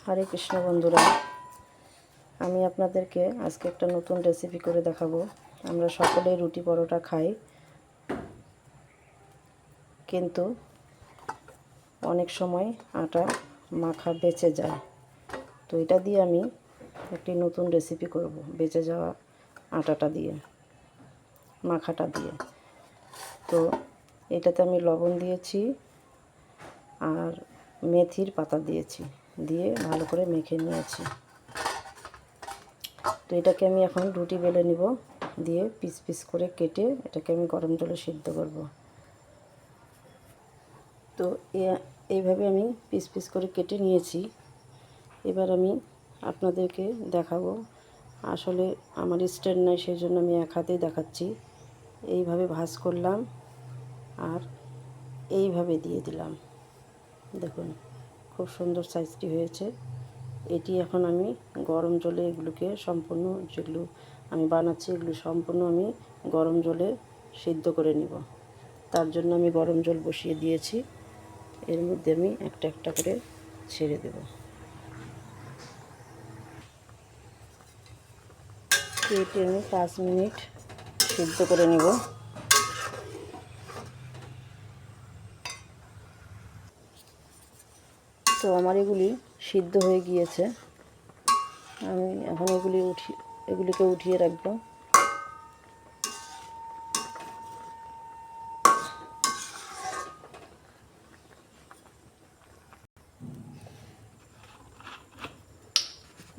হরে কৃষ্ণ বন্ধুরা, আমি আপনাদেরকে আজকে একটা নতুন রেসিপি করে দেখাবো। আমরা সকলেই রুটি পরোটা খাই, কিন্তু অনেক সময় আটা মাখা বেঁচে যায়। তো এটা দিয়ে আমি একটি নতুন রেসিপি করব, বেঁচে যাওয়া আটাটা দিয়ে, মাখাটা দিয়ে। তো এটাতে আমি লবণ দিয়েছি আর মেথির পাতা দিয়েছি, দিয়ে ভালো করে মেখে নিয়েছি। তো এটাকে আমি এখন রুটি বেলে নিব, দিয়ে পিস পিস করে কেটে এটাকে আমি গরম জলে সিদ্ধ করব। তো এইভাবে আমি পিস পিস করে কেটে নিয়েছি। এবার আমি আপনাদেরকে দেখাবো। আসলে আমার স্ট্যান্ড নাই, সেই জন্য আমি এক হাতেই দেখাচ্ছি। এইভাবে ভাঁজ করলাম আর এইভাবে দিয়ে দিলাম। দেখুন খুব সুন্দর সাইজটি হয়েছে। এটি এখন আমি গরম জলে এগুলোকে সম্পূর্ণ, যেগুলো আমি বানাচ্ছি এগুলো সম্পূর্ণ আমি গরম জলে সিদ্ধ করে নিব। তার জন্য আমি গরম জল বসিয়ে দিয়েছি। এর মধ্যে আমি একটা একটা করে ছেড়ে দেব। এটি আমি 5 মিনিট সিদ্ধ করে নেব। তো আমার এগুলি সিদ্ধ হয়ে গিয়েছে। আমি এখন এগুলিকে উঠিয়ে রাখবো।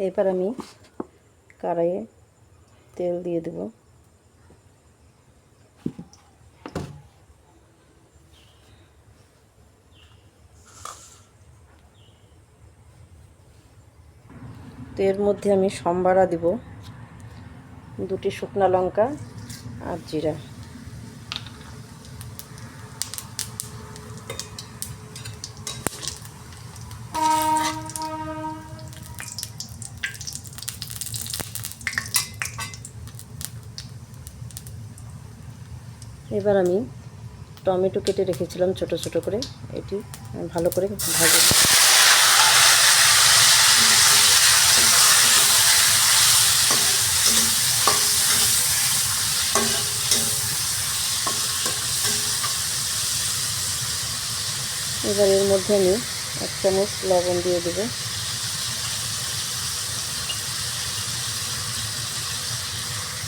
এবার আমি কড়াইয়ে তেল দিয়ে দেব। তো এর মধ্যে আমি সম্বারা দেব, 2টি শুকনো লঙ্কা আর জিরা। এবার আমি টমেটো কেটে রেখেছিলাম ছোট ছোট করে, এটি ভালো করে ভাজব। এবার এর মধ্যে আমি 1 চামচ লবণ দিয়ে দেব।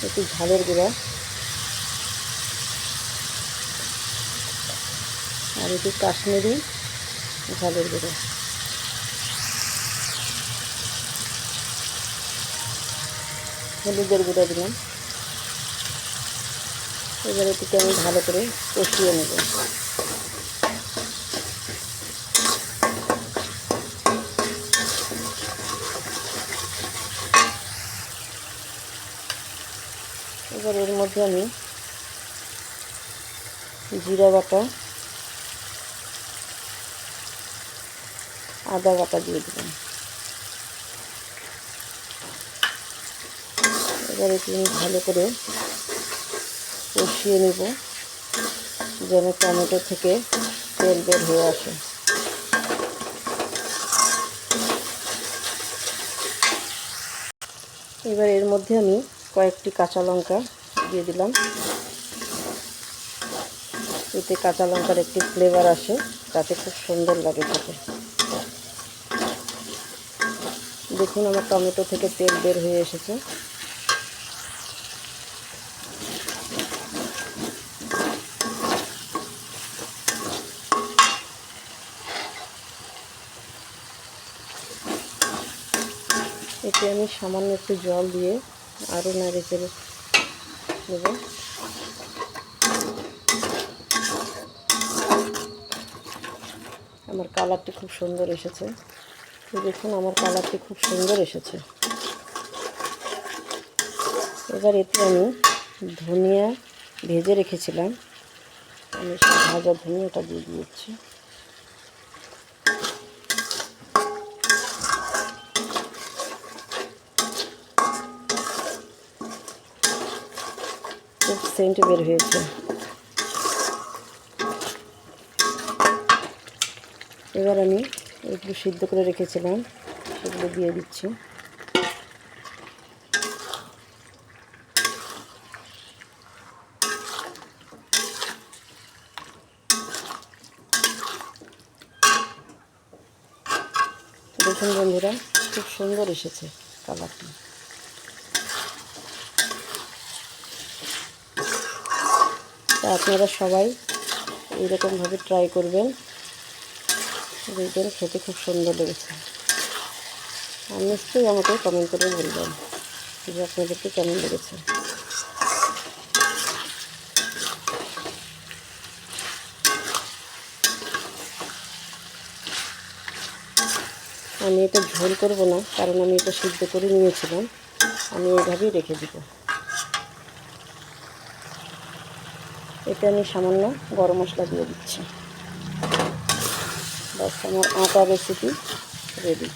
একটু ঝালের গুঁড়া আর একটু কাশ্মীরি ঝালের গুঁড়ো। হলুদের গুঁড়া দিলাম। এবার এটিকে আমি ভালো করে কষিয়ে নেব। এবার এর মধ্যে আমি জিরা বাটা, আদা বাটা দিয়ে দিলাম। এবার এটি আমি ভালো করে কষিয়ে নেব, যেন টমেটো থেকে তেল বের হয়ে আসে। এবার এর মধ্যে আমি কয়েকটি কাঁচা লঙ্কা দিয়ে দিলাম। এতে কাঁচা লঙ্কার একটি ফ্লেভার আসে, তাতে খুব সুন্দর লাগে খেতে। দেখুন আমার টমেটো থেকে তেল বের হয়ে এসেছে। এতে আমি সামান্য একটু জল দিয়ে আরও নাড়ে চেড়ে নেব। আমার কালারটি খুব সুন্দর এসেছে। দেখুন আমার কালারটি খুব সুন্দর এসেছে। এবার এতে আমি ধনিয়া ভেজে রেখেছিলাম, আমি সেই ভাজা ধনিয়াটা দিয়ে দিয়েছি। খুব সেন্ট বের হয়েছে। এবার আমি এগুলো সিদ্ধ করে রেখেছিলাম, সেগুলো দিয়ে দিচ্ছি। দেখুন বন্ধুরা, খুব সুন্দর এসেছে কালারটা। তা আপনারা সবাই এইরকমভাবে ট্রাই করবেন, দেখবেন খেতে খুব সুন্দর লেগেছে। আর নিশ্চয়ই আমাকে কমেন্ট করে বলবেন যে আপনাদেরকে কেমন লেগেছে। আমি এটা ঝোল করব না, কারণ আমি এটা সিদ্ধ করে নিয়েছিলাম। আমি এইভাবেই রেখে দিব। এতে আমি সামান্য গরম মশলা দিয়ে দিচ্ছি। ব্যাস, আমার আটা রেসিপি রেডি।